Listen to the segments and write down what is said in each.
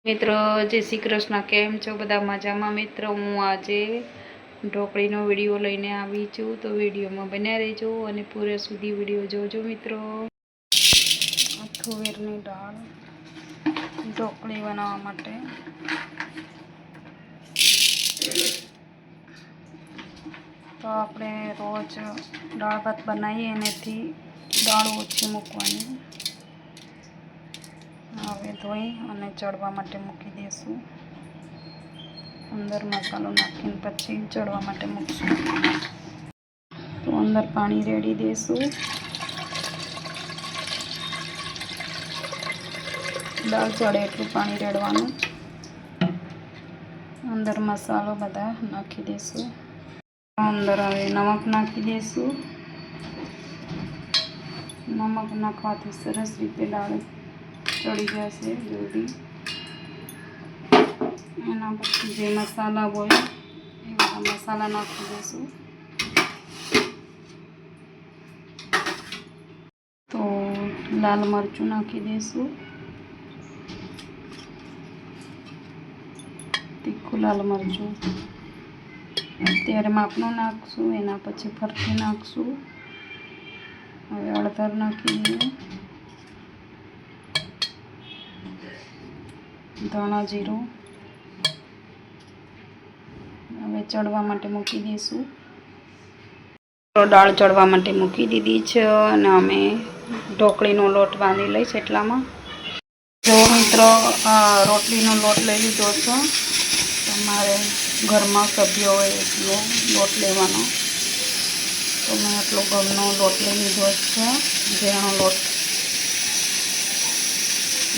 મિત્રો જય શ્રી કૃષ્ણ, કેમ છો બધા? મજામાં? મિત્રો હું આજે ઢોકળીનો વિડીયો લઈને આવી છું, તો વિડીયોમાં બન્યા રહેજો અને પૂરા સુધી વિડીયો જોજો. મિત્રો તુવેરની દાળ ઢોકળી બનાવવા માટે તો આપણે રોજ દાળ ભાત બનાવીએ એનાથી દાળ ઓછી મૂકવાની. હવે ધોઈ અને ચડવા માટે મૂકી દઈશું. અંદર મસાલો નાખીને પછી ચડવા માટે મૂકશું. તો અંદર પાણી રેડી દઈશું. દાળ ચડે એટલું પાણી રેડવાનું. અંદર મસાલો બધા નાખી દઈશું. અંદર હવે નમક નાખી દઈશું. નમક નાખવાથી સરસ રીતે દાળ ચડી જશે જલ્દી. એના પછી જે મસાલા હોય એ બધા મસાલા નાખી દઈશું. તો લાલ મરચું નાખી દઈશું, તીખું લાલ મરચું અત્યારે માપનું નાખશું, એના પછી ફરથી નાખશું. હવે હળદર નાખી દઈએ, ધાણા જીરું. હવે ચડવા માટે મૂકી દઈશું. દાળ ચડવા માટે મૂકી દીધી છે અને અમે ઢોકળીનો લોટ બાંધી લઈશ. એટલામાં જો મિત્રો રોટલીનો લોટ લઈ લીધો છે. તમારે ઘરમાં સભ્યો હોય એટલો લોટ લેવાનો. તો મેં એટલો ઘરનો લોટ લઈ લીધો છે, જેનો લોટ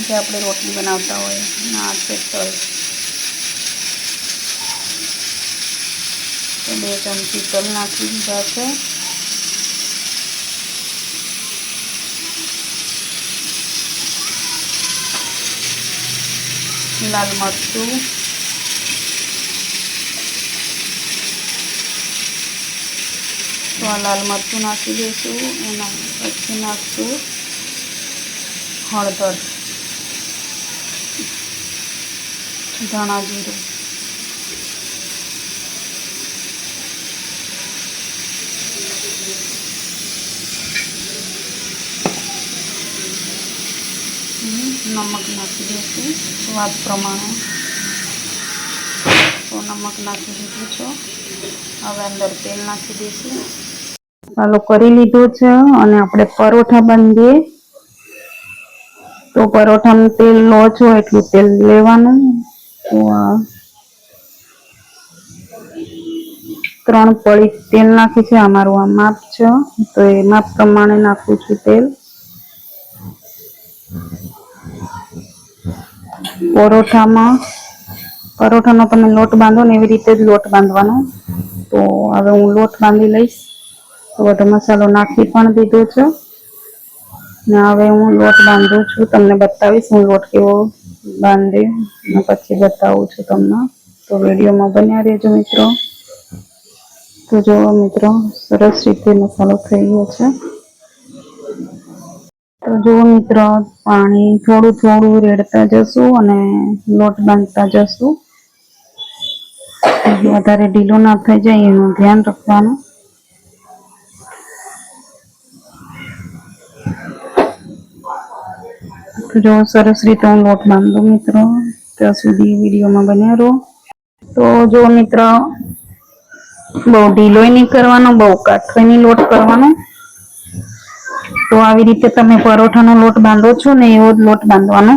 જે આપણે રોટલી બનાવતા હોય ના તલ. તો 2 ચમચી તલ નાખી દીધા છે. લાલ મરચું, તો આ લાલ મરચું નાખી દઈશું. એના પછી નાખશું હળદર, ધાણા જીરું, નમક નાખી દઈશું સ્વાદ પ્રમાણે. તો નમક નાખી દીધું છે. હવે અંદર તેલ નાખી દઈશું. ચાલો કરી લીધું છે અને આપણે પરોઠા બાંધીએ. તો પરોઠાનું તેલ લો છો એટલું તેલ લેવાનું. તો 3 પળી તેલ નાખી છે. અમારું આ માપ છે, તો એ માપ પ્રમાણે નાખું છું તેલ. પરોઠાનો તમે લોટ બાંધો ને એવી રીતે જ લોટ બાંધવાનો. તો હવે હું લોટ બાંધી લઈશ. તો બધો મસાલો નાખી પણ દીધો છે ને હવે હું લોટ બાંધું છું. તમને બતાવીશ હું લોટ કેવો બાંધી ને પછી બતાવું છું તમને. તો વિડીયોમાં બન્યા રહેજો મિત્રો. તો જુઓ મિત્રો, સરસ રીતે મસાલો થઈ ગયો છે. તો જુઓ મિત્રો, પાણી થોડું થોડું રેડતા જશું અને લોટ બાંધતા જશું. વધારે ઢીલો ના થઈ જાય એનું ધ્યાન રાખવાનું. તો જો સરસ રીતે હું લોટ બાંધું મિત્રો, ત્યાં સુધી વિડીયોમાં બન્યા રહો. તો જો મિત્રો, બહુ ઢીલોય નહીં કરવાનો, બહુ કાઠોય નહીં લોટ કરવાનો. તો આવી રીતે તમે પરોઠાનો લોટ બાંધો છો ને એવો જ લોટ બાંધવાનો.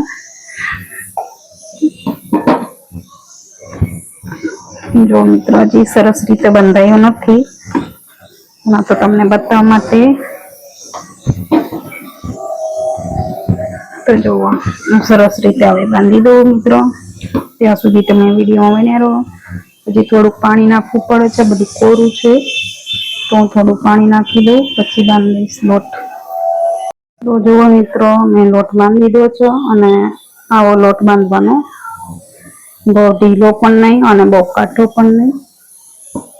જો મિત્રો, હજી સરસ રીતે બંધાયો નથી, ના તો તમને બતાવવા માટે. તો જુઓ, હું સરસ રીતે હવે બાંધી દઉં મિત્રો. ત્યાં સુધી તમે વિડીયોમાં બન્યા રહો. હજી થોડુંક પાણી નાખવું પડે છે, બધું કોરું છે, તો હું થોડું પાણી નાખી દઉં પછી બાંધીશ લોટ. તો જુઓ મિત્રો, મેં લોટ બાંધી દીધો છે અને આવો લોટ બાંધવાનો. બહુ ઢીલો પણ નહીં અને બહુ કાઠો પણ નહીં.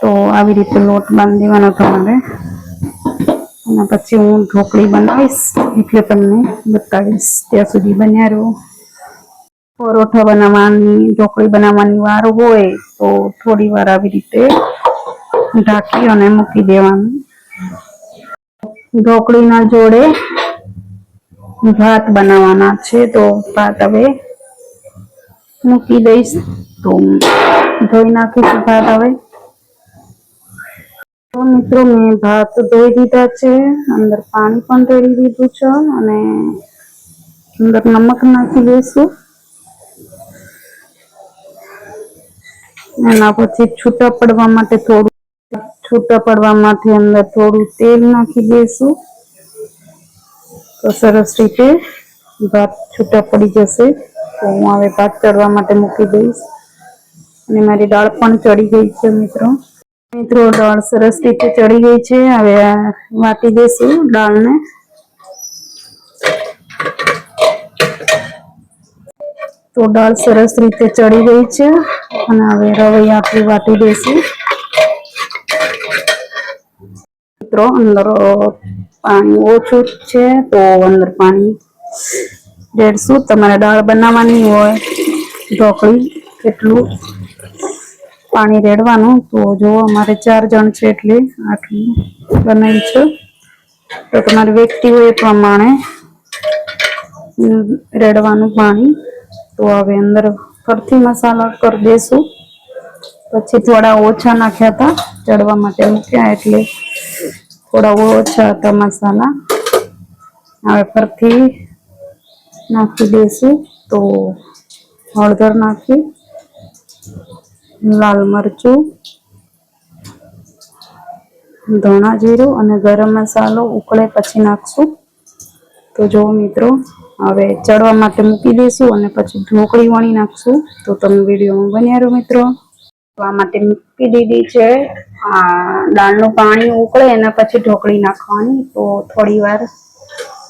તો આવી રીતે લોટ બાંધી દેવાનો તમારે. અને પછી હું ઢોકળી બનાવીશ એટલે તમને બતાવીશ. ત્યાં સુધી બન્યા રહો. પરોઠા બનાવવાની ઢોકળી બનાવવાની વાર હોય તો થોડી વાર આવી રીતે ઢાંકી અને મૂકી દેવાનું. ઢોકળીના જોડે ભાત બનાવવાના છે તો ભાત હવે મૂકી દઈશ. તો ધોઈ નાખીશું ભાત હવે. તો મિત્રો મેં ભાત ધોઈ દીધા છે, અંદર પાણી પણ રેડી દીધું છે અને અંદર નમક નાખી દઈશું. એના પછી છૂટા પડવા માટે અંદર થોડું તેલ નાખી દઈશું તો સરસ રીતે ભાત છૂટા પડી જશે. તો હું હવે ભાત ચડવા માટે મૂકી દઈશ અને મારી દાળ પણ ચડી ગઈ છે મિત્રો દાળ સરસ રીતે ચડી ગઈ છે. હવે વાટી દઈશું દાળને. તો દાળ સરસ રીતે ચડી ગઈ છે અને હવે રવૈયા આપણે વાટી દઈશું. મિત્રો અંદર પાણી ઓછું છે તો અંદર પાણી રેડશું. તમારે દાળ બનાવવાની હોય ઢોકળી એટલું પાણી રેડવાનું. તો જો અમારે 4 જણ છે એટલે આટલું બનાવી છે. તો તમારી વ્યક્તિ હોય એ પ્રમાણે રેડવાનું પાણી. તો હવે અંદર ફરથી મસાલા કરી દઈશું. પછી થોડા ઓછા નાખ્યા હતા ચડવા માટે મૂક્યા એટલે થોડા ઓછા હતા મસાલા. હવે ફરથી નાખી દઈશું. તો હળદર નાખી, લાલ મરચું, ધણા જીરું અને ગરમ મસાલો ઉકળે પછી નાખશું. તો જો મિત્રો હવે ચડવા માટે મૂકી દઈશું અને પછી ઢોકળી વણી નાખશું. તો તમે વિડીયોમાં બન્યા રહો મિત્રો. આ માટે મૂકી દીધી છે. દાળનું પાણી ઉકળે એના પછી ઢોકળી નાખવાની. તો થોડી વાર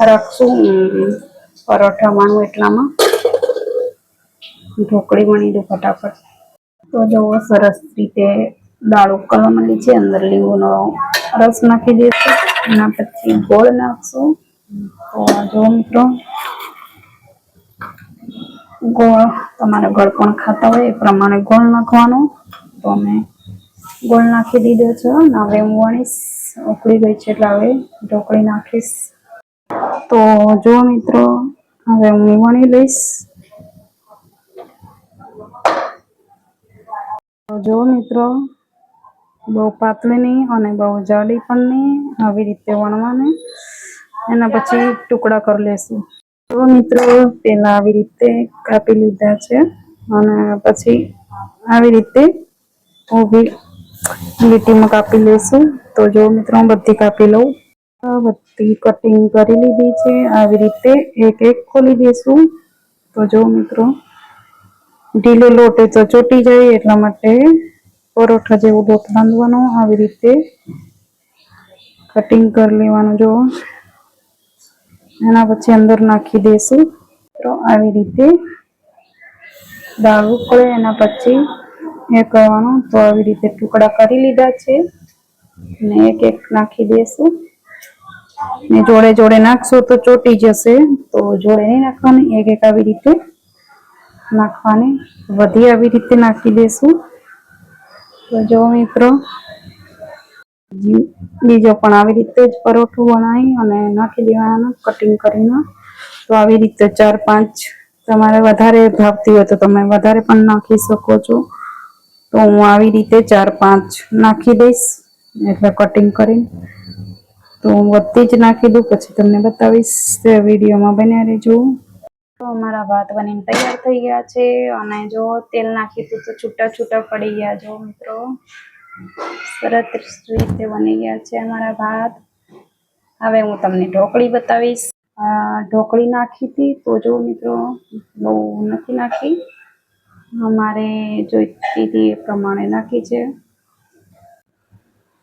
રાખશું પરોઠા વણું એટલામાં. ઢોકળી વણી દો ફટાફટ. તો જો સરસ રીતે દાળ ઉકળવા માંડી છે. અંદર લીંબુનો રસ નાખી દઈશું. એના પછી ગોળ નાખશું. તો જો મિત્રો ગોળ તમારે ગોળ પણ ખાતા હોય એ પ્રમાણે ગોળ નાખવાનો. તો અમે ગોળ નાખી દીધો છે. હવે હું વણીશ. ઉકળી ગઈ છે એટલે હવે ઢોકળી નાખીશ. તો જો મિત્રો હવે હું વણી લઈશ. જો મિત્રો બહુ પાતળી નહીં અને બહુ જાડી પણ નહીં, આવી રીતે વણવાની. એના પછી ટુકડા કરી લેશું. તો મિત્રો પેલા આવી રીતે કાપી લીધા છે અને પછી આવી રીતે ઊભી લીટીમાં કાપી લઈશું. તો જો મિત્રો બધી કાપી લઉં. બધી કટિંગ કરી લીધી છે. આવી રીતે એક એક ખોલી દઈશું. તો જો મિત્રો ઢીલો લોટ તો ચોટી જાય એટલા માટે પરોઠા જેવો લોટ બાંધવાનો. આવી રીતે કટિંગ કરી લેવાનું. જો એના પછી અંદર નાખી દઈશું. તો આવી રીતે દાળ ઉકળે એના પછી એ કરવાનું. તો આવી રીતે ટુકડા કરી લીધા છે ને એક એક નાખી દઈશું. ને જોડે જોડે નાખશો તો ચોટી જશે. તો જોડે નહીં નાખવાની, એક એક આવી રીતે નાખવાની. વધી આવી રીતે નાખી દઈશું. તો જો મિત્રો બીજો પણ આવી રીતે જ પરોઠું બનાવી અને નાખી દેવાનું કટિંગ કરીને. તો આવી રીતે 4-5 તમારે વધારે ભાવતી હોય તો તમે વધારે પણ નાખી શકો છો. તો હું આવી રીતે 4-5 નાખી દઈશ એટલે કટિંગ કરીને. તો હું બધી જ નાખી દઉં પછી તમને બતાવીશ. વિડીયોમાં બન્યા રહેજો. તો અમારા ભાત બનીને તૈયાર થઈ ગયા છે અને જો તેલ નાખી દીધું તો છૂટા છૂટા પડી ગયા. જો મિત્રો સરસ રીતે બની ગયા છે અમારા ભાત. હવે હું તમને ઢોકળી બતાવીશ. ઢોકળી નાખી હતી તો જો મિત્રો બહુ નથી નાખી, અમારે જોઈતી હતી એ પ્રમાણે નાખી છે.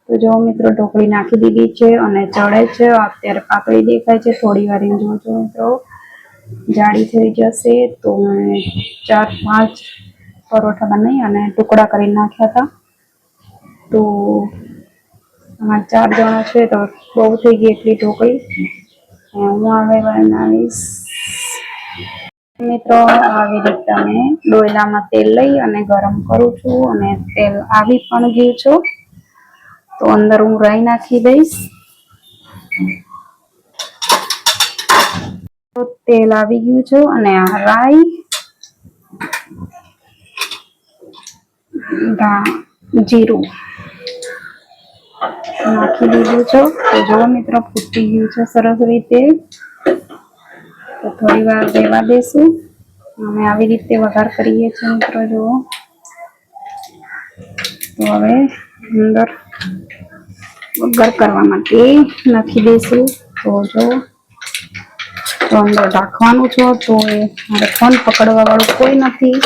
તો જો મિત્રો ઢોકળી નાખી દીધી છે અને ચડે છે. અત્યારે પાકળી દેખાય છે. થોડી વાર જોજો મિત્રો જાડી થઈ જશે. તો 4-5 પરોઠા બનાવી અને ટુકડા કરી નાખ્યા હતા. તો અમારે 4 જણા છે તો બહુ થઈ ગઈ એટલી ઢોકળી. હું હવે બનાવીશ મિત્રો આવી રીતે અમે ડોયલામાં તેલ લઈ અને ગરમ કરું છું અને તેલ આવી પણ ગયું છું તો અંદર હું રાઈ નાખી દઈશ. તો તેલ આવી ગયું છે અને આ રાઈ જીરું નાખી દીધું છે. તો જો મિત્રો ફૂટી ગયું છે સરસ રીતે. તો થોડી વાર રહેવા દેશું. અમે આવી રીતે વઘાર કરીએ છીએ મિત્રો. જુઓ તો હવે અંદર વઘાર કરવા માટે નાખી દઈશું. તો જો તો અંદર રાખવાનું છે. તો એ મારે ફોન પકડવા વાળું કોઈ નથી.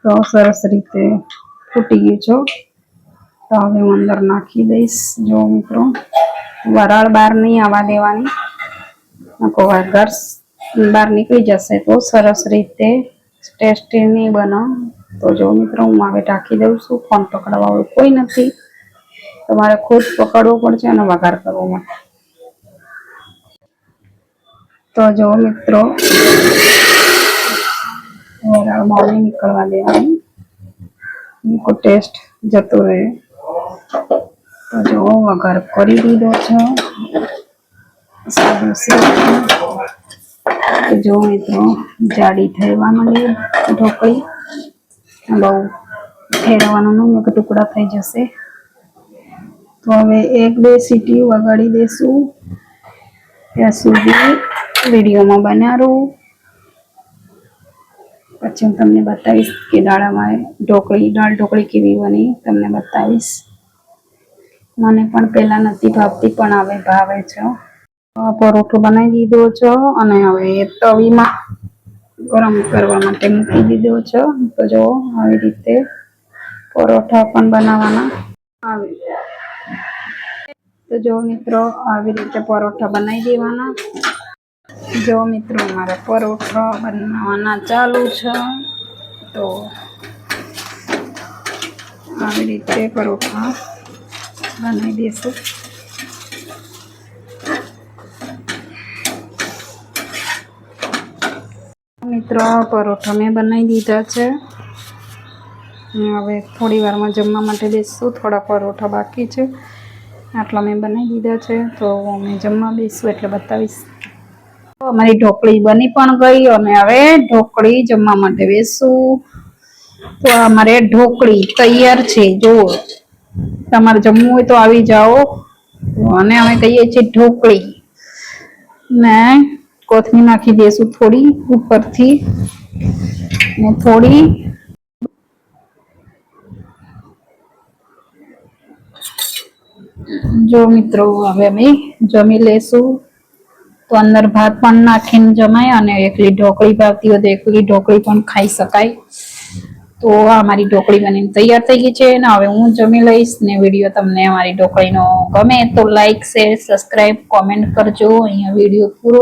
તો સરસ રીતે ફૂટી ગયું છે. તો હવે હું અંદર નાખી દઈશ. જો મિત્રો વરાળ બહાર નહીં આવવા દેવાની, વઘાર બહાર નીકળી જશે તો સરસ રીતે ટેસ્ટી નહીં બને. તો જો મિત્રો હું હવે ઢાંકી દઉં છું. ફોન પકડવા વાળું કોઈ નથી. તમારે ખુદ પકડવો પડશે અને વઘાર કરવો માટે. તો જો મિત્રો વરાળમાં નહીં નીકળવા દેવાની, ટેસ્ટ જતો રહે. તો જો વઘાર કરી દીધો છે. જો મિત્રો જાડી થવા માંડી ઢોકળી. બહુ ફેરવાનું નહીં કે ટુકડા થઈ જશે. તો હવે 1-2 સીટી વગાડી દેશું. ત્યાં સુધી વિડીયોમાં બન્યા રહો. પછી હું તમને બતાવીશ કે દાળ ઢોકળી કેવી બની તમને બતાવીશ. મને પણ પહેલા નથી ભાવતી પણ હવે ભાવે છે. પરોઠો બનાવી દીધો છે અને હવે તવીમાં ગરમ કરવા માટે મૂકી દીધો છે. તો જો આવી રીતે પરોઠા પણ બનાવવાના આવે. તો જો મિત્રો આવી રીતે પરોઠા બનાવી દેવાના. જો મિત્રો મારા પરોઠા બનાવવાના ચાલુ છે. તો આવી રીતે પરોઠા બનાવી દઈશું. મિત્રો પરોઠા મેં બનાવી દીધા છે. હવે થોડી વારમાં જમવા માટે બેસશું. થોડા પરોઠા બાકી છે, આટલા મેં બનાવી દીધા છે. તો અમે જમવા બેસશું એટલે બતાવીશ. અમારી ઢોકળી બની પણ ગઈ અને હવે ઢોકળી જમવા માટે બેસશું. તો અમારે ઢોકળી તૈયાર છે. જો તમારે જમવું હોય તો આવી જાઓ. અને અમે કહીએ છીએ ઢોકળી ને કોથમીર નાખી દઈશું થોડી ઉપરથી ને થોડી. જો મિત્રો હવે અમે જમી લેશું. તો અંદર ભાત પણ નાખીને જમાય અને એકલી ઢોકળી ભાવતી હોય તો એકલી ઢોકળી પણ ખાઈ શકાય. તો આ મારી ઢોકળી બનીને તૈયાર થઈ ગઈ છે ને હવે હું જમી લઈશ. ને વિડીયો તમને અમારી ઢોકળીનો ગમે તો લાઈક, શેર, સબસ્ક્રાઈબ, કોમેન્ટ કરજો. અહીંયા વિડીયો પૂરો